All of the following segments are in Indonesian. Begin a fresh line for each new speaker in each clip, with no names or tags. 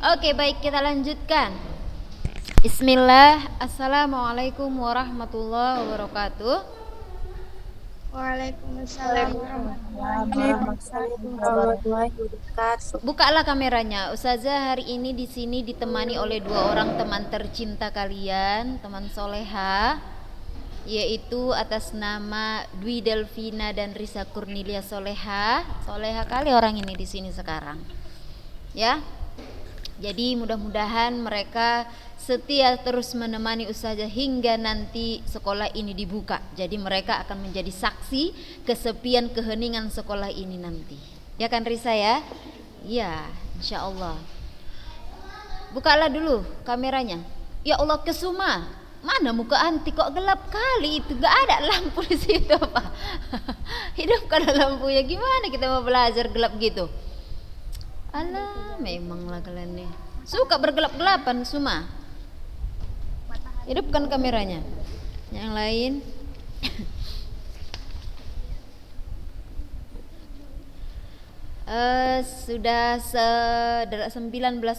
Oke, baik, kita lanjutkan. Bismillah. Assalamualaikum warahmatullahi wabarakatuh.
Waalaikumsalam warahmatullahi wabarakatuh.
Warahmatullahi wabarakatuh.
Bukalah kameranya. Ustazah hari ini di sini ditemani oleh dua orang teman tercinta kalian, teman soleha, yaitu atas nama Dwi Delvina dan Risa Kurnilia Soleha. Soleha kali orang ini di sini sekarang. Ya. Jadi mudah-mudahan mereka setia terus menemani Ustazah hingga nanti sekolah ini dibuka. Jadi mereka akan menjadi saksi kesepian keheningan sekolah ini nanti. Ya kan Risa ya? Ya, insya Allah. Bukalah dulu kameranya. Ya Allah, Kesuma, mana muka anti kok gelap kali itu? Gak ada lampu di situ apa? Hidupkan lampunya, gimana kita mau belajar gelap gitu? Alah, memanglah kalian nih suka bergelap-gelapan Suma. Hidupkan kameranya. Yang lain. Sudah 19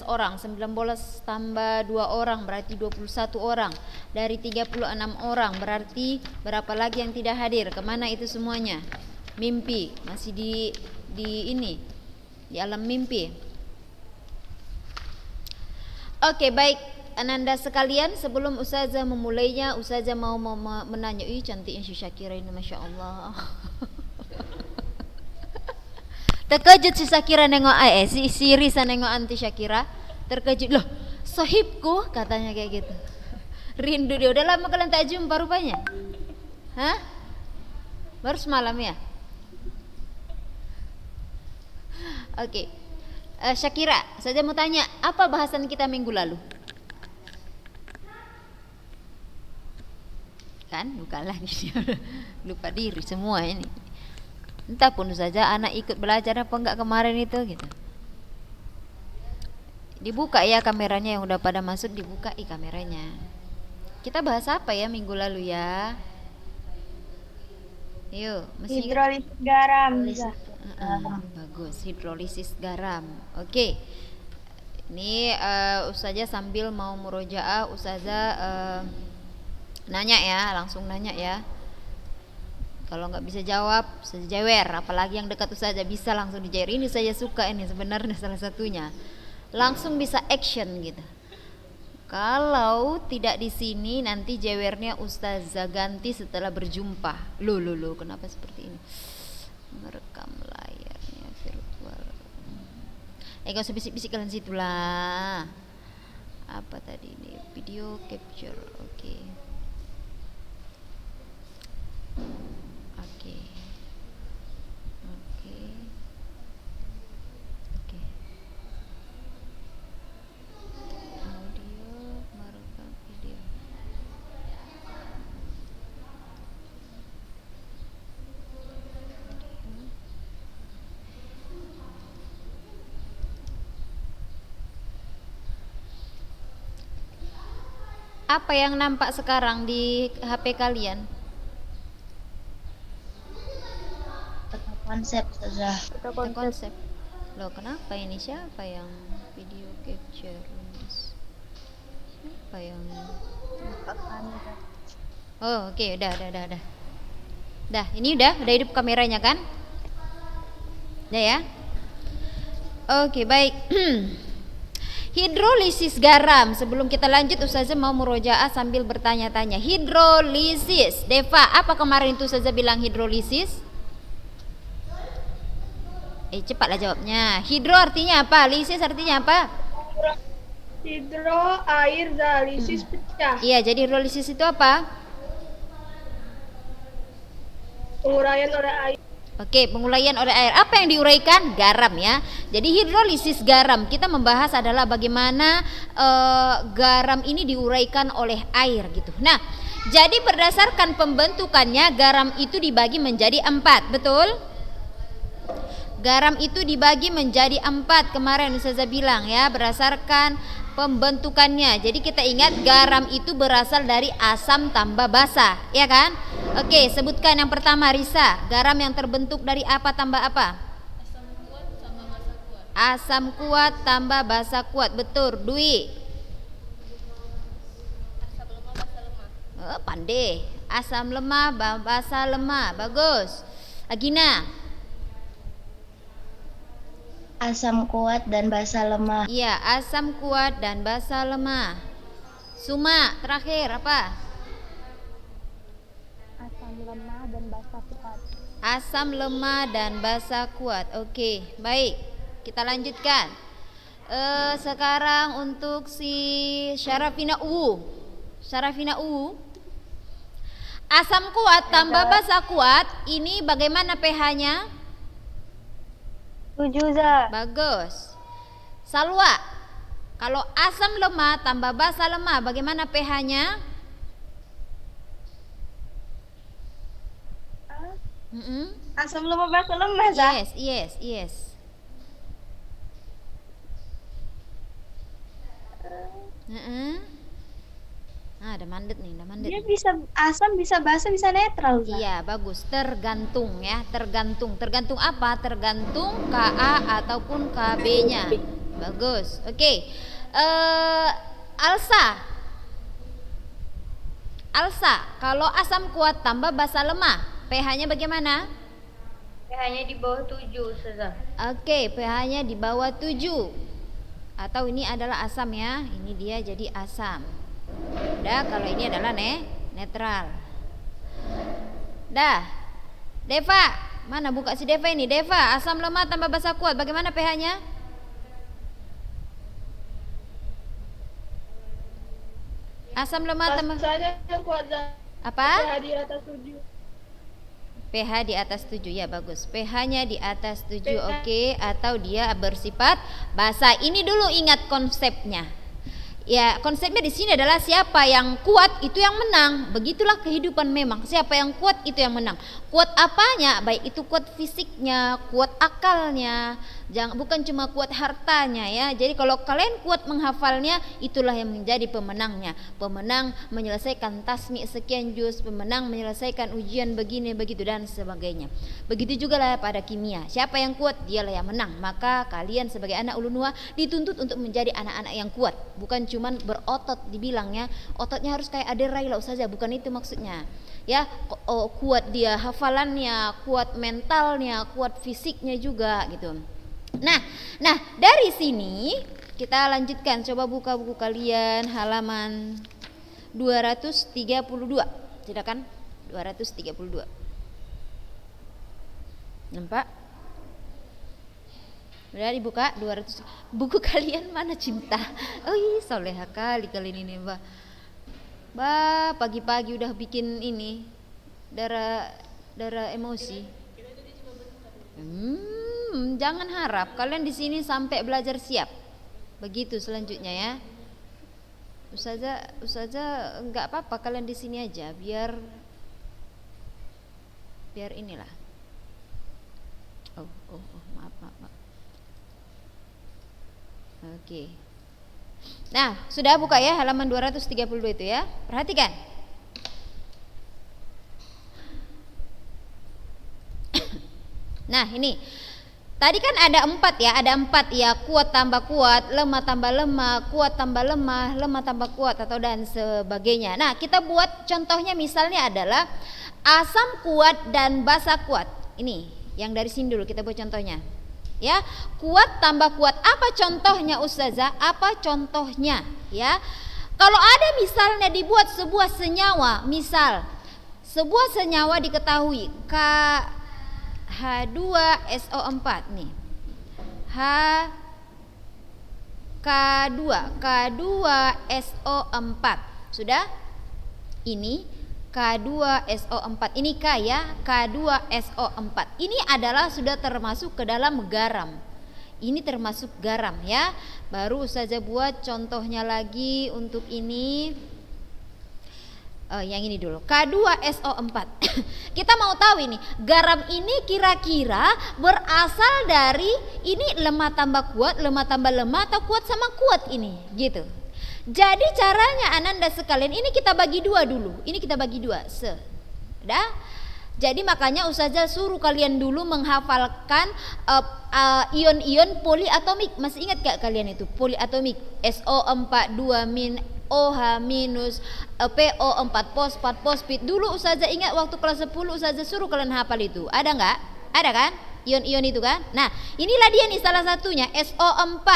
orang, 19 tambah 2 orang berarti 21 orang. Dari 36 orang berarti berapa lagi yang tidak hadir? Kemana itu semuanya? Mimpi, masih di ini, di alam mimpi. Oke, baik Ananda sekalian, sebelum Ustazah memulainya, Ustazah mau menanya. Ih, cantiknya si Syakira ini, Masya Allah. Terkejut si Syakira nengok si Risa nengok anti Syakira. Terkejut, loh sahibku, katanya kayak gitu. Rindu dia, udah lama kalian tak jumpa rupanya. Hah? Baru semalam ya? Oke. Syakira, saya mau tanya, apa bahasan kita minggu lalu? Kan, bukanlah lupa diri semua ini. Entah pun saja anak ikut belajar apa enggak kemarin itu gitu. Dibuka ya kameranya, yang udah pada masuk dibuka kameranya. Kita bahas apa ya minggu lalu ya? Yuk,
Hidrolisis garam.
Bagus, hidrolisis garam. Oke. Ini Ustazah sambil mau murojaah, Ustazah nanya ya, langsung nanya ya. Kalau nggak bisa jawab, sejewer. Apalagi yang dekat Ustazah bisa langsung dijewer. Ini saya suka ini sebenarnya salah satunya. Langsung bisa action gitu. Kalau tidak di sini nanti jewernya Ustazah ganti setelah berjumpa. Loh, kenapa seperti ini? Merekam layarnya virtual. Gak usah bisik-bisik kalian situ lah. Apa tadi ini? Video capture. Oke. Audio merekam video. Apa yang nampak sekarang di HP kalian?
Konsep saja.
Konsep. Loh, kenapa ini? Siapa yang video capture? Siapa yang? Oh, oke, udah. Dah, ini udah hidup kameranya kan? Udah ya? Oke, baik. Hidrolisis garam. Sebelum kita lanjut, Ustazah mau murojaah sambil bertanya-tanya. Hidrolisis. Deva, apa kemarin itu Ustazah bilang hidrolisis? Cepatlah jawabnya. Hidro artinya apa? Lisis artinya apa?
Hidro, air, lisis pecah.
Iya, jadi hidrolisis itu apa?
Penguraian oleh air.
Oke, penguraian oleh air. Apa yang diuraikan? Garam ya. Jadi hidrolisis garam, kita membahas adalah bagaimana garam ini diuraikan oleh air gitu. Nah, jadi berdasarkan pembentukannya garam itu dibagi menjadi 4, betul? Garam itu dibagi menjadi 4 kemarin Ustazah bilang ya, berdasarkan pembentukannya. Jadi kita ingat garam itu berasal dari asam tambah basa, ya kan? Oke, sebutkan yang pertama Risa. Garam yang terbentuk dari apa tambah apa?
Asam kuat sama basa kuat.
Asam kuat tambah basa kuat. Betul, Dwi. Pandai. Asam lemah, basa lemah. Bagus. Agina.
Asam kuat dan basa lemah.
Iya, asam kuat dan basa lemah. Suma, terakhir apa?
Asam lemah dan basa kuat.
Asam lemah dan basa kuat. Oke, baik. Kita lanjutkan. Sekarang untuk si Syarafina U. Syarafina U. Asam kuat tambah basa kuat. Ini bagaimana pH-nya?
7, Za.
Bagus. Salwa. Kalau asam lemah tambah basa lemah, bagaimana pH-nya?
Asam lemah basa lemah, Za.
Yes. Ada mandet nih, ada mandet.
Dia bisa asam, bisa basa, bisa netral, Za.
Iya, bagus. Tergantung ya, tergantung. Tergantung apa? Tergantung Ka ataupun Kb-nya. Bagus. Oke. Alsa, kalau asam kuat tambah basa lemah, pH-nya bagaimana?
pH-nya di bawah 7, Za.
Oke, pH-nya di bawah 7. Atau ini adalah asam ya. Ini dia jadi asam. Udah, kalau ini adalah netral. Dah. Deva, mana buka si Deva ini? Deva, asam lemah tambah basa kuat, bagaimana pH-nya? Asam lemah tambah
Basanya yang kuat, Za.
apa?
pH di atas 7.
pH di atas 7 ya, bagus. pH-nya di atas 7, oke. Atau dia bersifat basa. Ini dulu ingat konsepnya. Ya, konsepnya di sini adalah siapa yang kuat itu yang menang. Begitulah kehidupan memang. Siapa yang kuat itu yang menang. Kuat apanya? Baik itu kuat fisiknya, kuat akalnya. Bukan cuma kuat hartanya ya. Jadi kalau kalian kuat menghafalnya, itulah yang menjadi pemenangnya. Pemenang menyelesaikan tasmi sekian juz, pemenang menyelesaikan ujian begini begitu dan sebagainya. Begitu juga lah pada kimia. Siapa yang kuat, dialah yang menang. Maka kalian sebagai anak ulunua dituntut untuk menjadi anak-anak yang kuat. Bukan cuman berotot dibilangnya, ototnya harus kayak Aderai lah Ustazah, bukan itu maksudnya. Ya, kuat dia hafalannya, kuat mentalnya, kuat fisiknya juga gitu. Nah, dari sini kita lanjutkan. Coba buka buku kalian halaman 232. Silakan 232. Nampak? Udah dibuka 200. Buku kalian mana cinta? Oh, soleha kali kalian ini, Mbak. Mbak, pagi-pagi udah bikin ini darah emosi. Jangan harap kalian di sini sampai belajar siap. Begitu selanjutnya ya. Ustazah enggak apa-apa kalian di sini aja biar inilah. Maaf. Oke. Nah, sudah buka ya halaman 232 itu ya. Perhatikan. Nah, ini. Tadi kan ada 4 ya, kuat tambah kuat, lemah tambah lemah, kuat tambah lemah, lemah tambah kuat atau dan sebagainya. Nah, kita buat contohnya misalnya adalah asam kuat dan basa kuat. Ini yang dari sini dulu kita buat contohnya. Ya, kuat tambah kuat. Apa contohnya Ustazah? Apa contohnya? Ya. Kalau ada misalnya dibuat sebuah senyawa, misal sebuah senyawa diketahui H2SO4 nih. K2SO4. Sudah? Ini K2SO4. Ini K ya, K2SO4. Ini adalah sudah termasuk ke dalam garam. Ini termasuk garam ya. Baru saja buat contohnya lagi untuk ini. Yang ini dulu K2SO4. Kita mau tahu ini garam ini kira-kira berasal dari ini lemah tambah kuat, lemah tambah lemah atau kuat sama kuat ini gitu. Jadi caranya ananda sekalian ini kita bagi dua dulu. Ini kita bagi dua. Dah. Jadi makanya Ustazah suruh kalian dulu menghafalkan ion-ion poliatomik. Masih ingat gak kalian itu? Poliatomik. SO4 2 min OH minus PO4 fosfat fosfit. Dulu Ustazah ingat waktu kelas 10 Ustazah suruh kalian hafal itu. Ada nggak? Ada kan? Ion-ion itu kan. Nah, inilah dia nih salah satunya, SO4,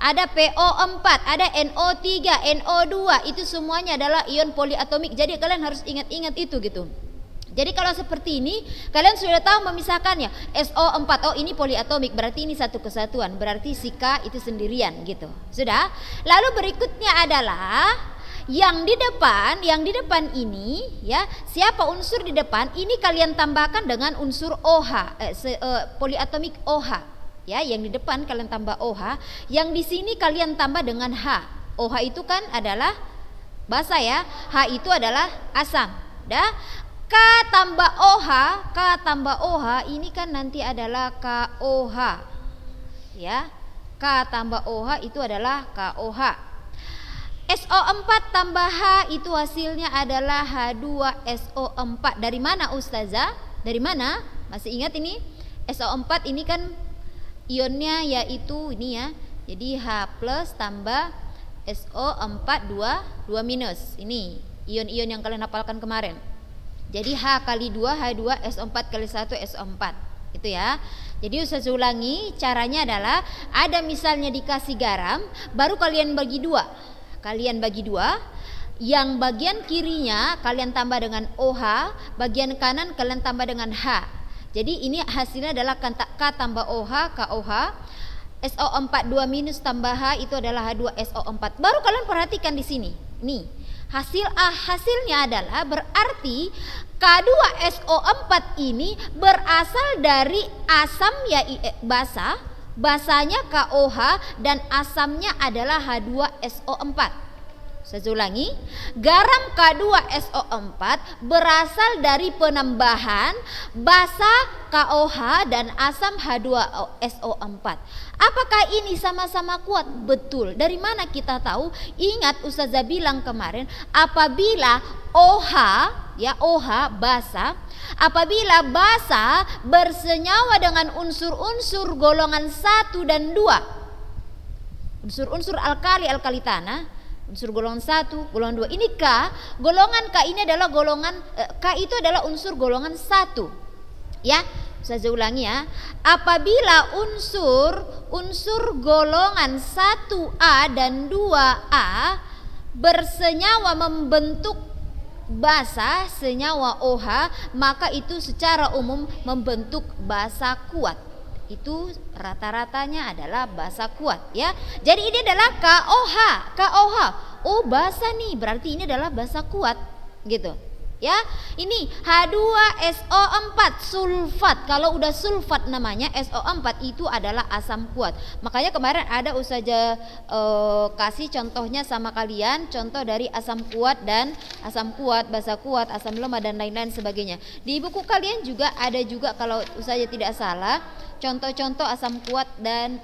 ada PO4, ada NO3, NO2. Itu semuanya adalah ion poliatomik. Jadi kalian harus ingat-ingat itu gitu. Jadi kalau seperti ini kalian sudah tahu memisahkannya. SO4, oh ini poliatomik, berarti ini satu kesatuan, berarti si K itu sendirian gitu. Sudah? Lalu berikutnya adalah yang di depan ini ya, siapa unsur di depan ini kalian tambahkan dengan unsur OH, poliatomik OH ya, yang di depan kalian tambah OH, yang di sini kalian tambah dengan H. OH itu kan adalah basa ya, H itu adalah asam. Dah. K tambah OH ini kan nanti adalah KOH ya. K tambah OH itu adalah KOH. SO4 tambah H itu hasilnya adalah H2SO4. Dari mana Ustazah? Dari mana? Masih ingat ini? SO4 ini kan ionnya yaitu ini ya. Jadi H plus tambah SO4 2 minus. Ini ion-ion yang kalian hafalkan kemarin. Jadi H kali 2 H2 SO4 kali 1 SO4 itu ya. Jadi Ustazah ulangi, caranya adalah ada misalnya dikasih garam, baru kalian bagi dua. Yang bagian kirinya kalian tambah dengan OH, bagian kanan kalian tambah dengan H. Jadi ini hasilnya adalah K tambah OH, KOH. SO4 2 minus tambah H itu adalah H2SO4. Baru kalian perhatikan di sini. Nih, hasilnya adalah berarti K2SO4 ini berasal dari asam ya basanya KOH dan asamnya adalah H2SO4. Saya ulangi, garam K2SO4 berasal dari penambahan basa KOH dan asam H2SO4. Apakah ini sama-sama kuat? Betul. Dari mana kita tahu? Ingat Ustazah bilang kemarin, apabila OH ya, OH basa, apabila basa bersenyawa dengan unsur-unsur golongan 1 dan 2, unsur-unsur alkali tanah, unsur golongan 1, golongan 2. Ini K, golongan K ini adalah golongan K itu adalah unsur golongan 1. Ya, saya ulangi ya. Apabila unsur golongan 1A dan 2A bersenyawa membentuk basa senyawa OH, maka itu secara umum membentuk basa kuat. Itu rata-ratanya adalah basa kuat ya. Jadi ini adalah KOH. Oh, basa nih, berarti ini adalah basa kuat gitu. Ya, ini H2SO4 sulfat. Kalau udah sulfat namanya SO4 itu adalah asam kuat. Makanya kemarin ada Ustazah kasih contohnya sama kalian, contoh dari asam kuat dan asam kuat, basa kuat, asam lemah dan lain-lain sebagainya. Di buku kalian juga ada juga kalau Ustazah tidak salah, contoh-contoh asam kuat dan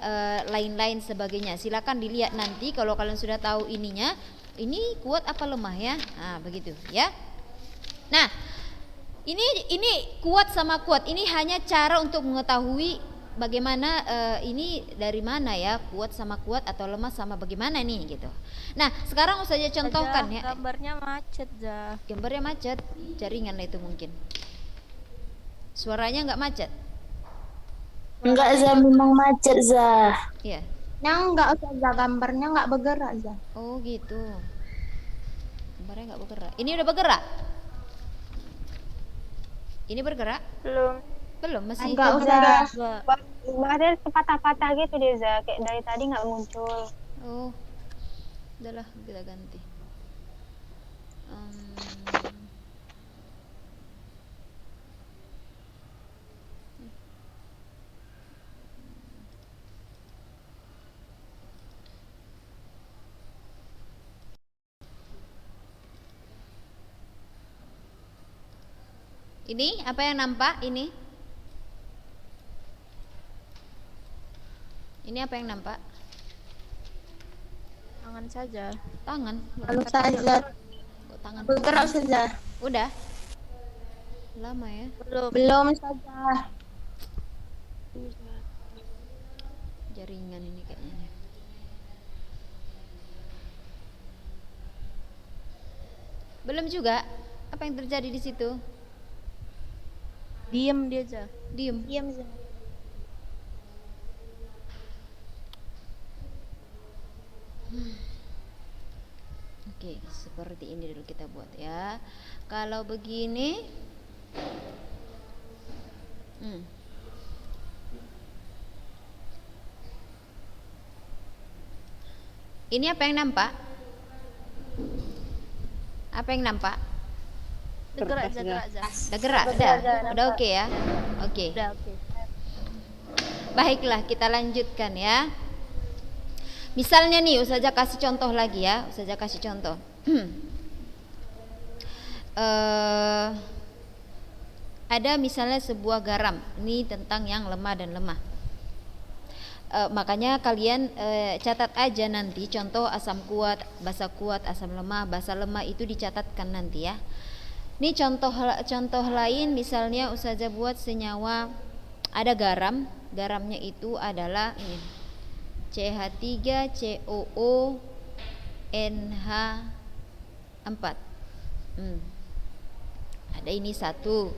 lain-lain sebagainya. Silakan dilihat nanti kalau kalian sudah tahu ininya. Ini kuat apa lemah ya? Nah, begitu ya. Nah, ini kuat sama kuat. Ini hanya cara untuk mengetahui bagaimana ini dari mana ya, kuat sama kuat atau lemah sama bagaimana nih gitu. Nah, sekarang Ustazah contohkan ya.
Gambarnya macet, Zah.
Gambarnya macet, jaringan itu mungkin. Suaranya nggak macet?
Enggak, Zah, memang macet, Zah.
Iya.
Enggak, Zah, gambarnya enggak bergerak, Zah.
Oh gitu. Gambarnya nggak bergerak. Ini udah bergerak? Ini bergerak? Belum, masih.
Enggak, Zah.
Ada patah-patah gitu deh, Zah. Kayak dari tadi nggak muncul.
Oh, udahlah kita ganti. Ini apa yang nampak ini? Ini apa yang nampak?
Tangan saja.
Tangan.
Lalu saja.
Kok tangan?
Bergerak saja.
Udah. Lama ya.
Belum Ustazah.
Jaringan ini kayaknya nih. Belum juga. Apa yang terjadi di situ?
Diem dia aja.
Diem.
Diam Zah.
Oke, seperti ini dulu kita buat ya. Kalau begini, ini apa yang nampak? Apa yang nampak?
Gerak aja, gerak aja.
Udah gerak, udah oke ya. Oke.
Udah oke.
Baiklah, kita lanjutkan ya. Misalnya nih, Ustazah kasih contoh lagi ya. Ustazah kasih contoh. Ada misalnya sebuah garam. Ini tentang yang lemah dan lemah. Makanya kalian catat aja nanti contoh asam kuat, basa kuat, asam lemah, basa lemah itu dicatatkan nanti ya. Ini contoh lain misalnya Ustazah buat senyawa ada garam. Garamnya itu adalah ini CH3COO NH4. Ada ini satu.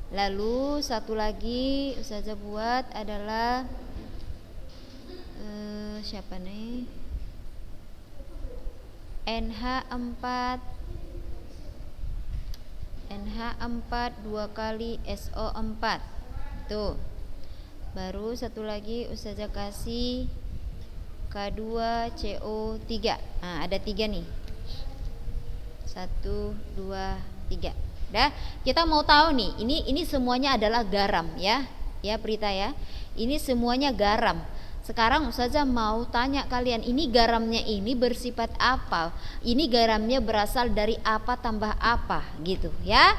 Lalu satu lagi Ustazah buat adalah siapa nih? NH4 2 kali SO4. Tuh. Baru satu lagi Ustazah kasih K2CO3. Nah, ada 3 nih. 1 2 3. Dah, kita mau tahu nih, ini semuanya adalah garam ya. Ya, Prita ya. Ini semuanya garam. Sekarang Ustazah mau tanya kalian, ini garamnya ini bersifat apa? Ini garamnya berasal dari apa tambah apa gitu ya.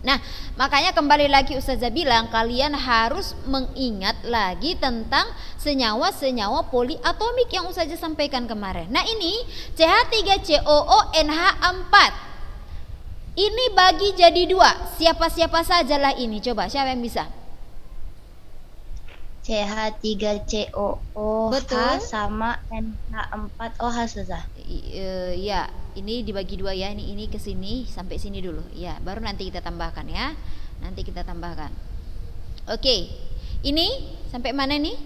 Nah, makanya kembali lagi Ustazah bilang kalian harus mengingat lagi tentang senyawa-senyawa poliatomik yang Ustazah sampaikan kemarin. Nah, ini CH3COO NH4. Ini bagi jadi 2. Siapa-siapa sajalah ini? Coba, siapa yang bisa?
CH3COOH
Betul.
sama NH4OH Ustazah.
Ya, ini dibagi 2 ya. Ini ke sini sampai sini dulu. Ya, baru nanti kita tambahkan ya. Nanti kita tambahkan. Oke. Ini sampai mana nih?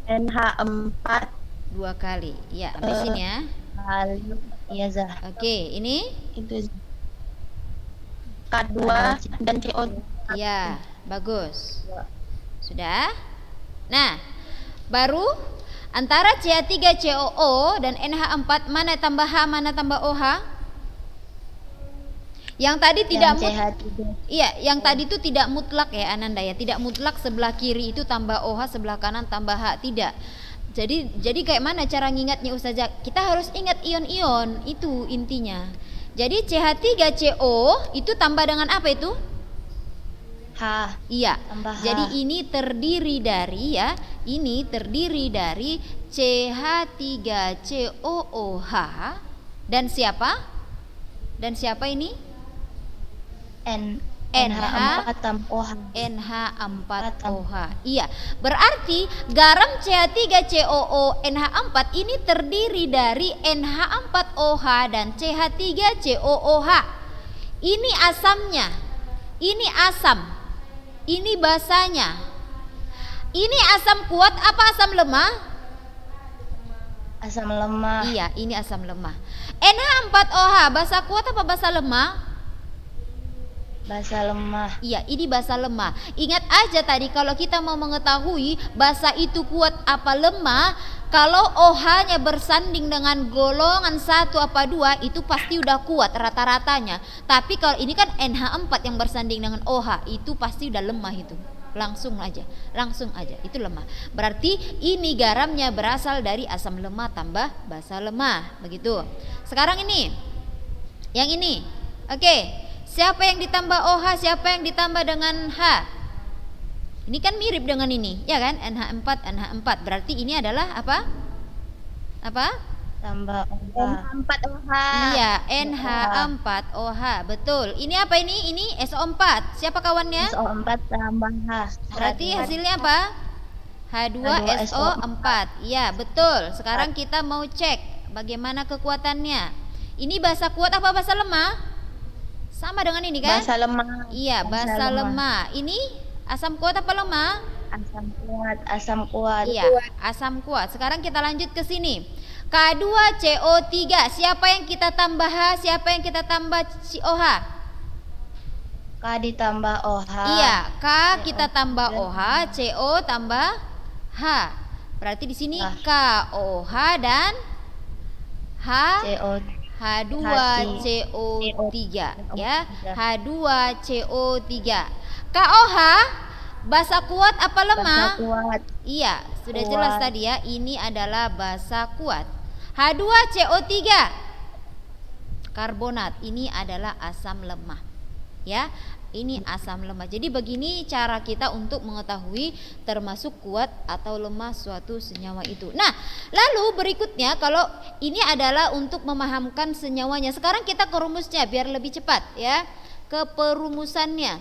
NH4
2 kali. Ya, sampai sini ya.
lalu iya Zah.
Oke, ini
Itu K2 dan CO.
ya, bagus. Sudah? Nah, baru antara CH3COO dan NH4 mana tambah H, mana tambah OH? Yang tadi tidak Iya, yang tadi itu tidak mutlak ya Ananda ya. Tidak mutlak sebelah kiri itu tambah OH, sebelah kanan tambah H, tidak. Jadi kayak mana cara ngingatnya Ustazah? Kita harus ingat ion-ion, itu intinya. Jadi CH3CO itu tambah dengan apa itu?
H.
Iya.
Tambah H.
Jadi ini terdiri dari ya, ini terdiri dari CH3COOH dan siapa? Dan siapa ini?
NH4 tambah OH.
NH4OH. Iya, berarti garam CH3COO NH4 ini terdiri dari NH4OH dan CH3COOH. Ini asamnya. Ini asam. Ini basanya. Ini asam kuat apa asam lemah?
Asam lemah.
Iya, ini asam lemah. NH4OH basa kuat apa basa lemah?
Basa lemah.
Iya, ini basa lemah. Ingat aja tadi kalau kita mau mengetahui basa itu kuat apa lemah, kalau OH-nya bersanding dengan golongan 1 apa 2 itu pasti udah kuat rata-ratanya. Tapi kalau ini kan NH4 yang bersanding dengan OH, itu pasti udah lemah itu. Langsung aja itu lemah. Berarti ini garamnya berasal dari asam lemah tambah basa lemah, begitu. Sekarang ini. Yang ini. Oke. Siapa yang ditambah OH, siapa yang ditambah dengan H? Ini kan mirip dengan ini, ya kan? NH4. Berarti ini adalah apa? Apa?
tambah OH.
NH4 OH.
Iya, NH4OH. Betul. Ini apa ini? Ini SO4. Siapa kawannya?
SO4 tambah H.
Berarti hasilnya apa? H2SO4. Iya, betul. Sekarang kita mau cek bagaimana kekuatannya. Ini basa kuat apa basa lemah? Sama dengan ini kan?
Basa lemah.
Iya, basa lemah. Ini asam kuat apa lemah?
Asam kuat, asam kuat.
Iya, asam kuat. Sekarang kita lanjut ke sini. K2CO3. Siapa yang kita tambah H? Siapa yang kita tambah OH?
K ditambah OH.
Iya, K kita tambah OH, CO tambah H. Berarti di sini KOH dan
CO
H2CO3 ya. H2CO3. KOH basa kuat apa lemah?
Basa kuat.
Iya, sudah
Kuat.
jelas tadi ya. Ini adalah basa kuat. H2CO3 karbonat. Ini adalah asam lemah. Ya, ini asam lemah. Jadi begini cara kita untuk mengetahui termasuk kuat atau lemah suatu senyawa itu. Nah, lalu berikutnya kalau ini adalah untuk memahamkan senyawanya. Sekarang kita ke rumusnya biar lebih cepat ya. Ke perumusannya.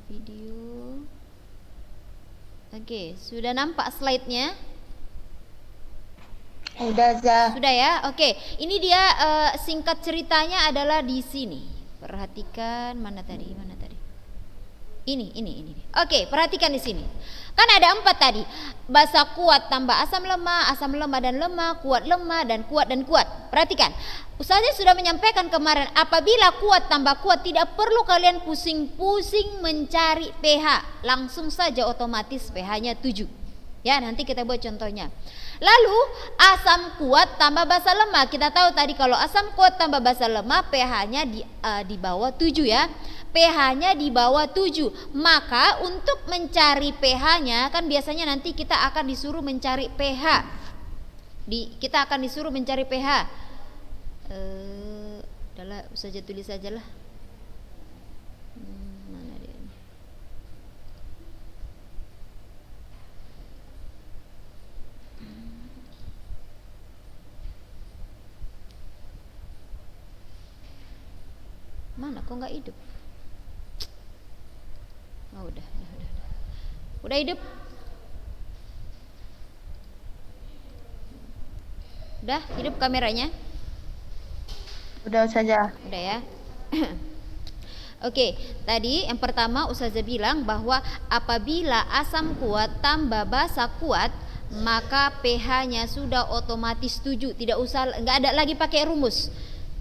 Video. Oke, sudah nampak slide-nya?
Udah, Za.
Sudah ya? Oke, ini dia singkat ceritanya adalah di sini. Perhatikan mana tadi? Ini. Oke, perhatikan di sini. Kan ada 4 tadi. Basa kuat tambah asam lemah dan lemah, kuat dan kuat. Perhatikan. Ustazah sudah menyampaikan kemarin, apabila kuat tambah kuat tidak perlu kalian pusing-pusing mencari pH. Langsung saja otomatis pH-nya 7. Ya, nanti kita buat contohnya. Lalu asam kuat tambah basa lemah. Kita tahu tadi kalau asam kuat tambah basa lemah pH-nya di bawah 7 ya. pH-nya di bawah 7. Maka untuk mencari pH-nya kan biasanya nanti kita akan disuruh mencari pH. Kita akan disuruh mencari pH. Udahlah, saja tulis sajalah. Mana dia? Mana kok nggak hidup? Oh, udah hidup. Udah hidup kameranya?
Udah saja.
Udah ya. Oke, tadi yang pertama Ustazah bilang bahwa apabila asam kuat tambah basa kuat maka pH-nya sudah otomatis 7. Tidak usah, nggak ada lagi pakai rumus.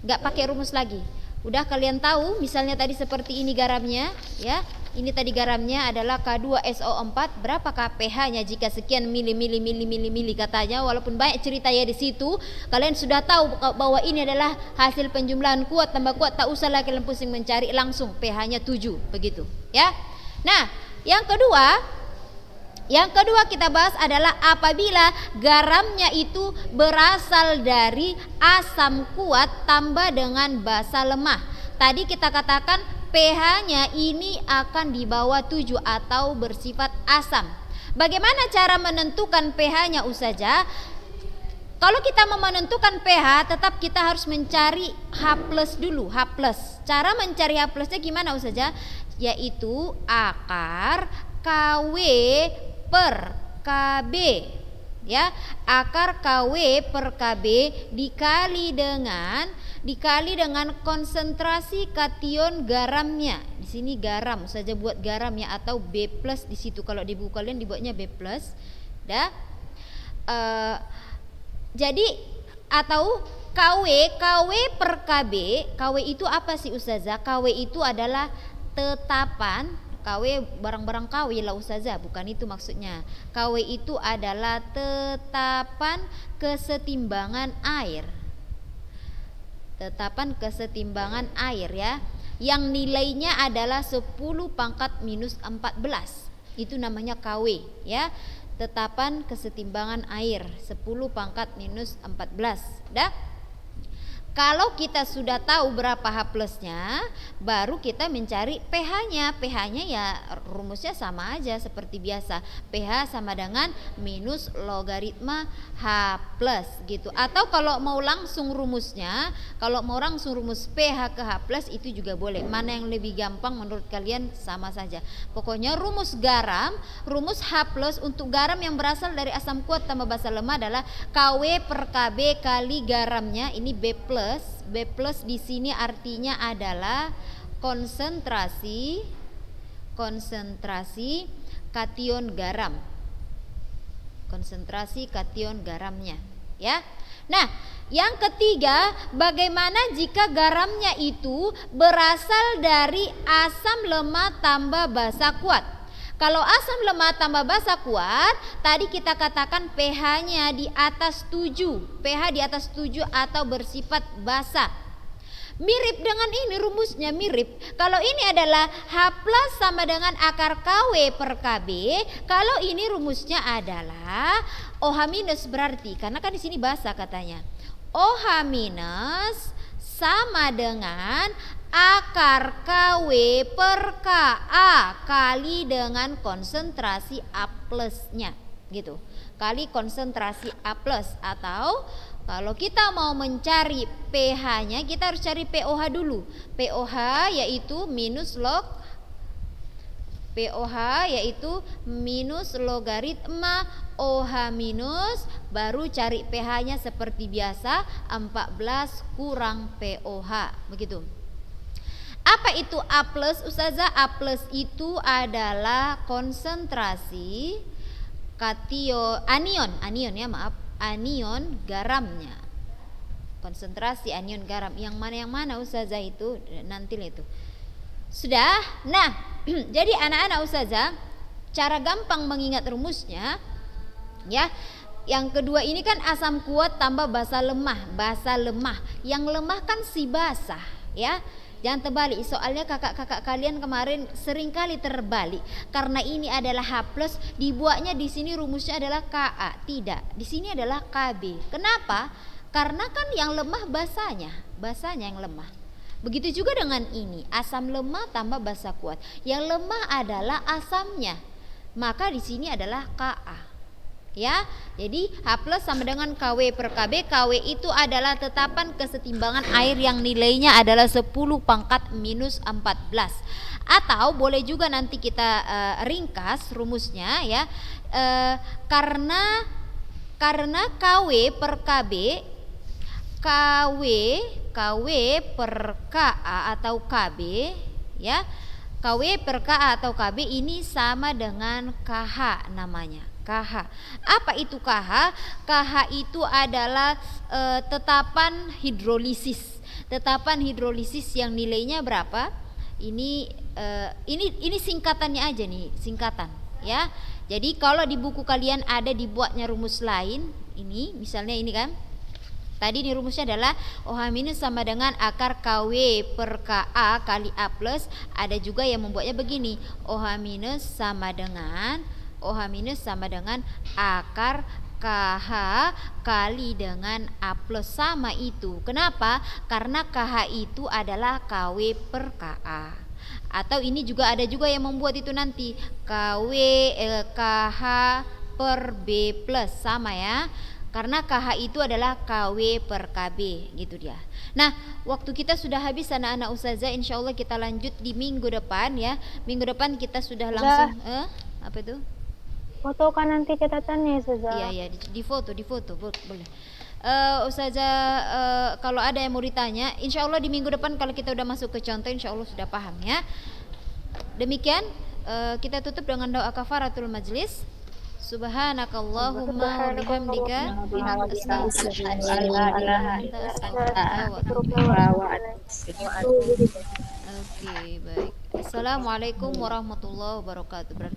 Nggak pakai rumus lagi. Udah kalian tahu, misalnya tadi seperti ini garamnya, ya. Ini tadi garamnya adalah K2SO4. Berapakah pH-nya jika sekian mili katanya. Walaupun banyak ceritanya di situ, kalian sudah tahu bahwa ini adalah hasil penjumlahan kuat tambah kuat. Tak usah lagi kalian pusing mencari, langsung pH-nya 7 begitu, ya. Nah, yang kedua kita bahas adalah apabila garamnya itu berasal dari asam kuat tambah dengan basa lemah. Tadi kita katakan pH-nya ini akan di bawah 7 atau bersifat asam. Bagaimana cara menentukan pH-nya Ustazah? Kalau kita mau menentukan pH, tetap kita harus mencari H+ dulu, H+. Cara mencari H+-nya gimana Ustazah? Yaitu akar KW per KB, ya. Akar KW per KB dikali dengan konsentrasi kation garamnya. Di sini garam saja, buat garam ya, atau B+ di situ. Kalau di buku kalian dibuatnya B+, dah. Jadi atau KW per KB. KW itu apa sih Ustazah? KW itu adalah tetapan. KW barang-barang KW lah Ustazah, bukan itu maksudnya. KW itu adalah tetapan kesetimbangan air. Tetapan kesetimbangan air ya, yang nilainya adalah 10 pangkat minus 14. Itu namanya KW ya. Tetapan kesetimbangan air 10 pangkat minus 14. Dah. Kalau kita sudah tahu berapa H plusnya, baru kita mencari pH-nya. pH-nya ya rumusnya sama aja seperti biasa. pH sama dengan minus logaritma H plus gitu. Atau kalau mau langsung rumusnya, kalau mau langsung rumus pH ke H plus itu juga boleh. Mana yang lebih gampang menurut kalian sama saja. Pokoknya rumus garam, rumus H plus untuk garam yang berasal dari asam kuat tambah basa lemah adalah KW per KB kali garamnya. Ini B plus. B plus di sini artinya adalah konsentrasi kation garam. Konsentrasi kation garamnya, ya. Nah, yang ketiga, bagaimana jika garamnya itu berasal dari asam lemah tambah basa kuat? Kalau asam lemah tambah basa kuat, tadi kita katakan pH-nya di atas 7, pH di atas 7 atau bersifat basa. Mirip dengan ini rumusnya mirip. Kalau ini adalah H plus sama dengan akar KW per KB, kalau ini rumusnya adalah OH minus berarti, karena kan di sini basa katanya. OH minus sama dengan akar KW per KA kali dengan konsentrasi A plusnya gitu, kali konsentrasi A plus. Atau kalau kita mau mencari pH-nya, kita harus cari pOH dulu. pOH yaitu minus logaritma OH minus, baru cari pH-nya seperti biasa 14 kurang pOH begitu. Apa itu A plus Ustazah? A plus itu adalah konsentrasi anion garamnya. Konsentrasi anion garam. Yang mana Ustazah itu? Nanti itu. Sudah? Nah, jadi anak-anak Ustazah, cara gampang mengingat rumusnya ya. Yang kedua ini kan asam kuat tambah basa lemah. Yang lemah kan si basah, ya. Jangan terbalik, soalnya kakak-kakak kalian kemarin sering kali terbalik. Karena ini adalah H plus, dibuatnya di sini rumusnya adalah Ka. Tidak, di sini adalah Kb. Kenapa? Karena kan yang lemah basanya yang lemah. Begitu juga dengan ini, asam lemah tambah basa kuat. Yang lemah adalah asamnya, maka di sini adalah Ka. Ya, jadi H plus sama dengan KW per KB. KW itu adalah tetapan kesetimbangan air yang nilainya adalah 10 pangkat minus 14. Atau boleh juga nanti kita ringkas rumusnya ya. Karena KW per KB, KW per KA atau KB ya. KW per KA atau KB ini sama dengan KH namanya. KH. Apa itu KH? KH itu adalah tetapan hidrolisis. Tetapan hidrolisis yang nilainya berapa? Ini singkatannya aja nih, singkatan ya. Jadi kalau di buku kalian ada dibuatnya rumus lain, ini misalnya ini kan. Tadi ini rumusnya adalah OH minus sama dengan akar KW per KA kali A plus. Ada juga yang membuatnya begini, OH minus sama dengan akar KH kali dengan A plus, sama itu. Kenapa? Karena KH itu adalah KW per KA. Atau ini juga ada juga yang membuat itu nanti KH per B plus, sama ya. Karena KH itu adalah KW per KB, gitu dia. Nah, waktu kita sudah habis anak-anak Ustazah, insya Allah kita lanjut di minggu depan ya. Minggu depan kita sudah langsung apa itu?
Foto kan nanti catatannya Ustazah.
Iya, di foto boleh. Ustazah, kalau ada yang mau ditanya, insya Allah di minggu depan kalau kita udah masuk ke contoh, insya Allah sudah paham ya. Demikian, kita tutup dengan doa kafaratul majlis. Subhanakallahumma wa bihamdika Oke, baik. Assalamualaikum warahmatullahi wabarakatuh.